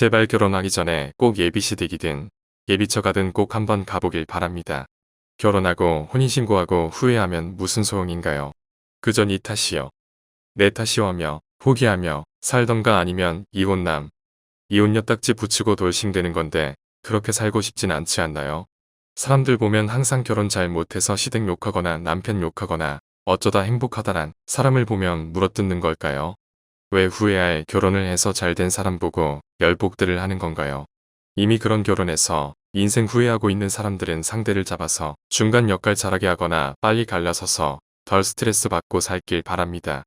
제발 결혼하기 전에 꼭 예비시댁이든 예비처가든 꼭 한번 가보길 바랍니다. 결혼하고 혼인신고하고 후회하면 무슨 소용인가요? 그저 네 탓이요. 내 탓이요 하며 포기하며 살던가 아니면 이혼남, 이혼녀 딱지 붙이고 돌싱되는 건데 그렇게 살고 싶진 않지 않나요? 사람들 보면 항상 결혼 잘 못해서 시댁 욕하거나 남편 욕하거나 어쩌다 행복하다란 사람을 보면 물어뜯는 걸까요? 왜 후회할 결혼을 해서 잘 된 사람 보고 열복들을 하는 건가요? 이미 그런 결혼에서 인생 후회하고 있는 사람들은 상대를 잡아서 중간 역할 잘하게 하거나 빨리 갈라서서 덜 스트레스 받고 살길 바랍니다.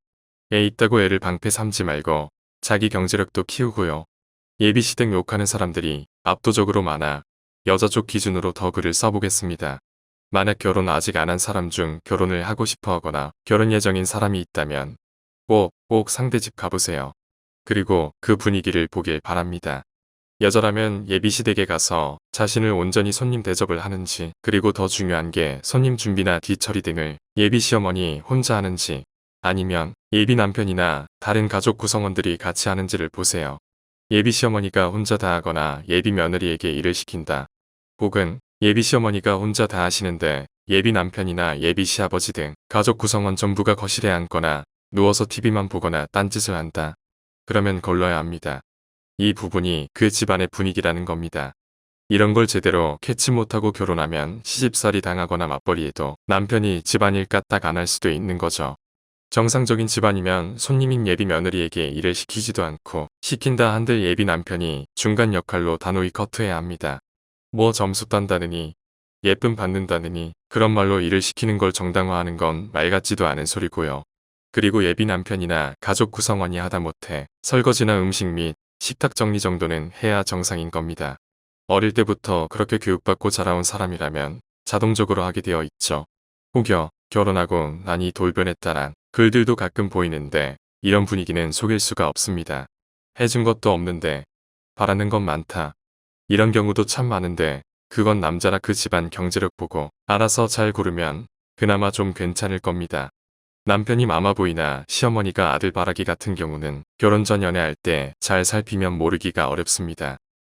애 있다고 애를 방패 삼지 말고 자기 경제력도 키우고요. 예비시댁 욕하는 사람들이 압도적으로 많아 여자 쪽 기준으로 더 글을 써보겠습니다. 만약 결혼 아직 안 한 사람 중 결혼을 하고 싶어 하거나 결혼 예정인 사람이 있다면 꼭 상대 집 가보세요. 그리고 그 분위기를 보길 바랍니다. 여자라면 예비시댁에 가서 자신을 온전히 손님 대접을 하는지, 그리고 더 중요한 게 손님 준비나 뒤처리 등을 예비시어머니 혼자 하는지 아니면 예비 남편이나 다른 가족 구성원들이 같이 하는지를 보세요. 예비시어머니가 혼자 다 하거나 예비 며느리에게 일을 시킨다. 혹은 예비시어머니가 혼자 다 하시는데 예비 남편이나 예비 시아버지 등 가족 구성원 전부가 거실에 앉거나 누워서 TV만 보거나 딴짓을 한다. 그러면 걸러야 합니다. 이 부분이 그 집안의 분위기라는 겁니다. 이런 걸 제대로 캐치 못하고 결혼하면 시집살이 당하거나 맞벌이해도 남편이 집안일 까딱 안 할 수도 있는 거죠. 정상적인 집안이면 손님인 예비 며느리에게 일을 시키지도 않고 시킨다 한들 예비 남편이 중간 역할로 단호히 커트해야 합니다. 뭐 점수 딴다느니 예쁨 받는다느니 그런 말로 일을 시키는 걸 정당화하는 건 말 같지도 않은 소리고요. 그리고 예비 남편이나 가족 구성원이 하다못해 설거지나 음식 및 식탁 정리 정도는 해야 정상인 겁니다. 어릴 때부터 그렇게 교육받고 자라온 사람이라면 자동적으로 하게 되어 있죠. 혹여 결혼하고 나니 돌변했다란 글들도 가끔 보이는데 이런 분위기는 속일 수가 없습니다. 해준 것도 없는데 바라는 건 많다. 이런 경우도 참 많은데 그건 남자라 그 집안 경제력 보고 알아서 잘 고르면 그나마 좀 괜찮을 겁니다. 남편이 마마보이나 시어머니가 아들 바라기 같은 경우는 결혼 전 연애할 때 잘 살피면 모르기가 어렵습니다.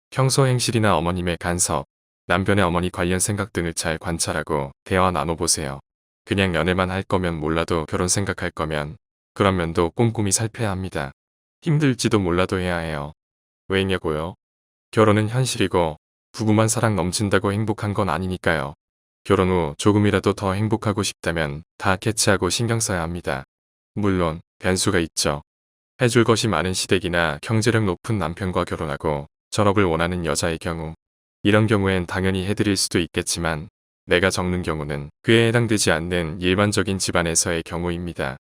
평소 행실이나 어머님의 간섭, 남편의 어머니 관련 생각 등을 잘 관찰하고 대화 나눠보세요. 그냥 연애만 할 거면 몰라도 결혼 생각할 거면 그런 면도 꼼꼼히 살펴야 합니다. 힘들지도 몰라도 해야 해요. 왜냐고요? 결혼은 현실이고 부부만 사랑 넘친다고 행복한 건 아니니까요. 결혼 후 조금이라도 더 행복하고 싶다면 다 캐치하고 신경 써야 합니다. 물론 변수가 있죠. 해줄 것이 많은 시댁이나 경제력 높은 남편과 결혼하고 전업을 원하는 여자의 경우. 이런 경우엔 당연히 해드릴 수도 있겠지만 내가 적는 경우는 그에 해당되지 않는 일반적인 집안에서의 경우입니다.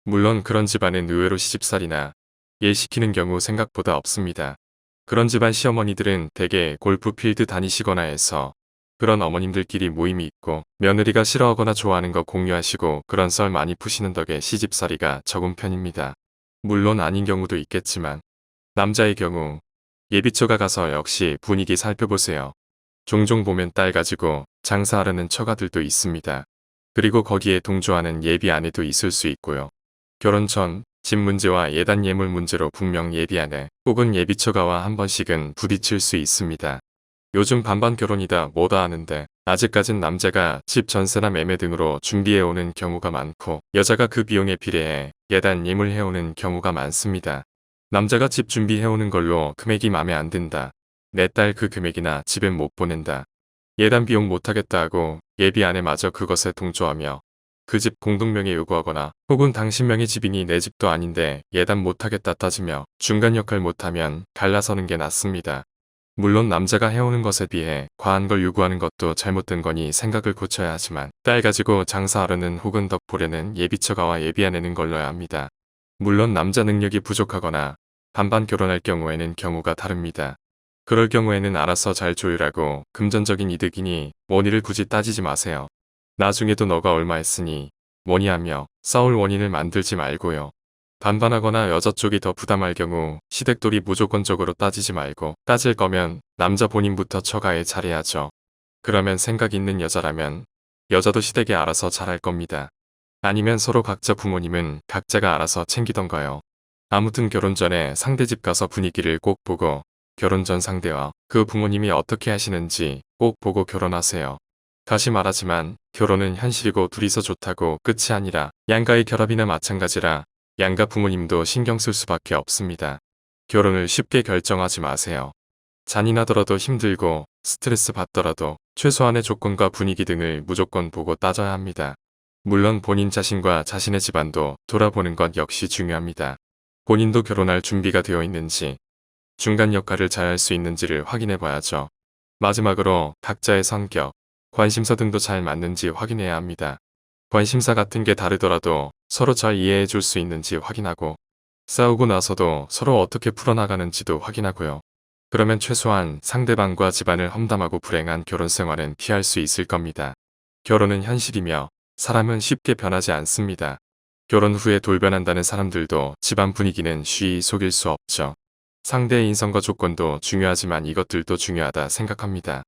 물론 그런 집안은 의외로 시집살이나 일 시키는 경우 생각보다 없습니다. 그런 집안 시어머니들은 대개 골프 필드 다니시거나 해서 그런 어머님들끼리 모임이 있고 며느리가 싫어하거나 좋아하는 거 공유하시고 그런 썰 많이 푸시는 덕에 시집살이가 적은 편입니다. 물론 아닌 경우도 있겠지만 남자의 경우 예비처가 가서 역시 분위기 살펴보세요. 종종 보면 딸 가지고 장사하려는 처가들도 있습니다. 그리고 거기에 동조하는 예비 아내도 있을 수 있고요. 결혼 전 집 문제와 예단 예물 문제로 분명 예비 아내 혹은 예비처가와 한 번씩은 부딪힐 수 있습니다. 요즘 반반 결혼이다 뭐다 하는데 아직까진 남자가 집 전세나 매매 등으로 준비해오는 경우가 많고 여자가 그 비용에 비례해 예단 예물해오는 경우가 많습니다. 남자가 집 준비해오는 걸로 금액이 맘에 안 든다. 내 딸 그 금액이나 집엔 못 보낸다. 예단 비용 못하겠다 하고 예비 아내마저 그것에 동조하며 그 집 공동명의 요구하거나 혹은 당신 명의 집이니 내 집도 아닌데 예단 못하겠다 따지며 중간 역할 못하면 갈라서는 게 낫습니다. 물론 남자가 해오는 것에 비해 과한 걸 요구하는 것도 잘못된 거니 생각을 고쳐야 하지만 딸 가지고 장사하려는 혹은 덕 보려는 예비처가와 예비아내는 걸러야 합니다. 물론 남자 능력이 부족하거나 반반 결혼할 경우에는 경우가 다릅니다. 그럴 경우에는 알아서 잘 조율하고 금전적인 이득이니 원의를 굳이 따지지 마세요. 나중에도 너가 얼마 했으니 뭐니 하며 싸울 원인을 만들지 말고요. 반반하거나 여자 쪽이 더 부담할 경우 시댁돌이 무조건적으로 따지지 말고 따질 거면 남자 본인부터 처가에 잘해야죠. 그러면 생각 있는 여자라면 여자도 시댁에 알아서 잘할 겁니다. 아니면 서로 각자 부모님은 각자가 알아서 챙기던가요. 아무튼 결혼 전에 상대 집 가서 분위기를 꼭 보고 결혼 전 상대와 그 부모님이 어떻게 하시는지 꼭 보고 결혼하세요. 다시 말하지만 결혼은 현실이고 둘이서 좋다고 끝이 아니라 양가의 결합이나 마찬가지라 양가 부모님도 신경 쓸 수밖에 없습니다. 결혼을 쉽게 결정하지 마세요. 잔인하더라도 힘들고 스트레스 받더라도 최소한의 조건과 분위기 등을 무조건 보고 따져야 합니다. 물론 본인 자신과 자신의 집안도 돌아보는 것 역시 중요합니다. 본인도 결혼할 준비가 되어 있는지, 중간 역할을 잘 할 수 있는지를 확인해 봐야죠. 마지막으로 각자의 성격, 관심사 등도 잘 맞는지 확인해야 합니다. 관심사 같은 게 다르더라도 서로 잘 이해해 줄 수 있는지 확인하고, 싸우고 나서도 서로 어떻게 풀어나가는지도 확인하고요. 그러면 최소한 상대방과 집안을 험담하고 불행한 결혼 생활은 피할 수 있을 겁니다. 결혼은 현실이며 사람은 쉽게 변하지 않습니다. 결혼 후에 돌변한다는 사람들도 집안 분위기는 쉬이 속일 수 없죠. 상대의 인성과 조건도 중요하지만 이것들도 중요하다 생각합니다.